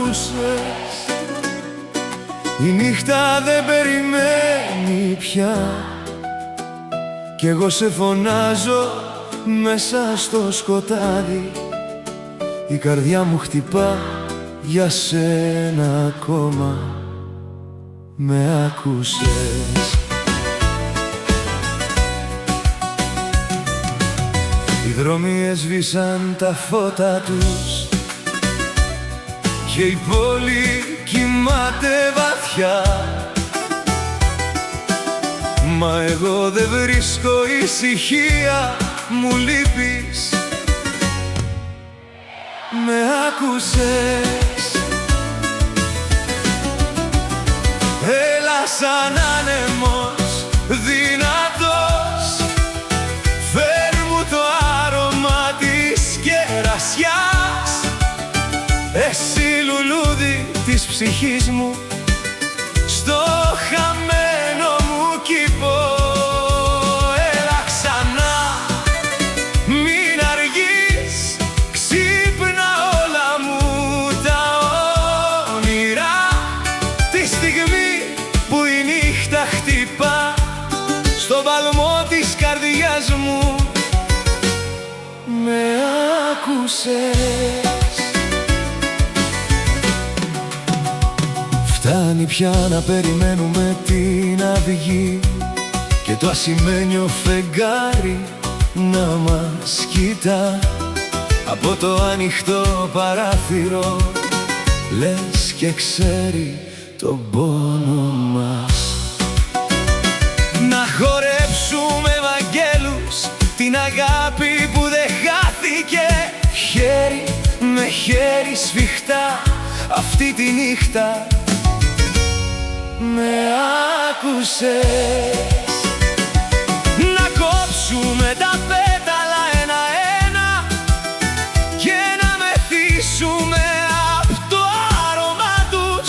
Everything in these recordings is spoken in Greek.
άκουσες? Η νύχτα δεν περιμένει πια κι εγώ σε φωνάζω μέσα στο σκοτάδι. Η καρδιά μου χτυπά για σένα ακόμα. Με άκουσες? Οι δρόμοι έσβησαν τα φώτα τους και η πόλη κοιμάται βαθιά, μα εγώ δεν βρίσκω ησυχία. Μου λείπεις. Με άκουσες? Έλα σαν άνεμος δυνατός, φέρ μου το άρωμα της κερασιάς. Εσύ λουλούδι της ψυχής μου, στο χαμένο μου κήπο. Έλα ξανά, μην αργείς, ξύπνα όλα μου τα όνειρα. Τη στιγμή που η νύχτα χτυπά στον παλμό της καρδιάς μου. Με άκουσες? Φτάνει πια να περιμένουμε την αυγή και το ασημένιο φεγγάρι να μας κοιτά από το ανοιχτό παράθυρο, λες και ξέρει τον πόνο μας. Να χορέψουμε βαγγέλους την αγάπη που δεν χάθηκε, χέρι με χέρι σφιχτά αυτή τη νύχτα. Με άκουσες? Να κόψουμε τα πέταλα ένα-ένα και να μεθύσουμε απ' το άρωμα τους,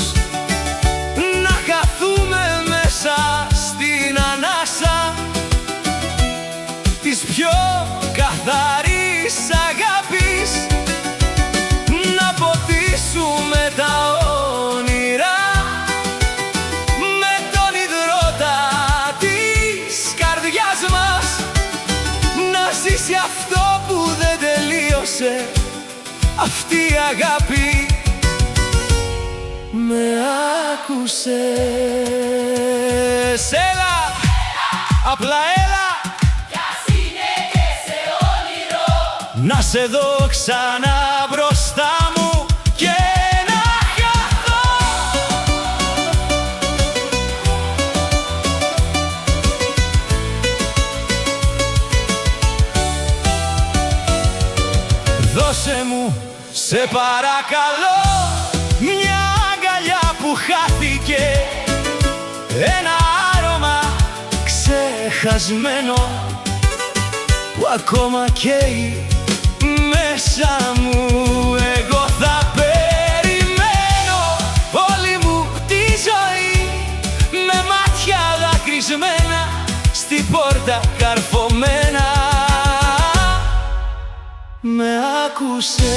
να χαθούμε μέσα στην ανάσα της πιο καθαρής αγάπης, να ποτίσουμε τα όνειρα με τον ιδρώτα της καρδιάς μας, να ζήσει αυτό που δεν τελείωσε, αυτή η αγάπη. Με άκουσες? Έλα, απλά έλα, να σε δω ξανά μπροστά μου και να χαθώ. Δώσε μου, σε παρακαλώ, μια αγκαλιά που χάθηκε, ένα άρωμα ξεχασμένο που ακόμα καίει μέσα μου. Εγώ θα περιμένω όλη μου τη ζωή με μάτια δακρυσμένα στην πόρτα καρφωμένα. Με άκουσες?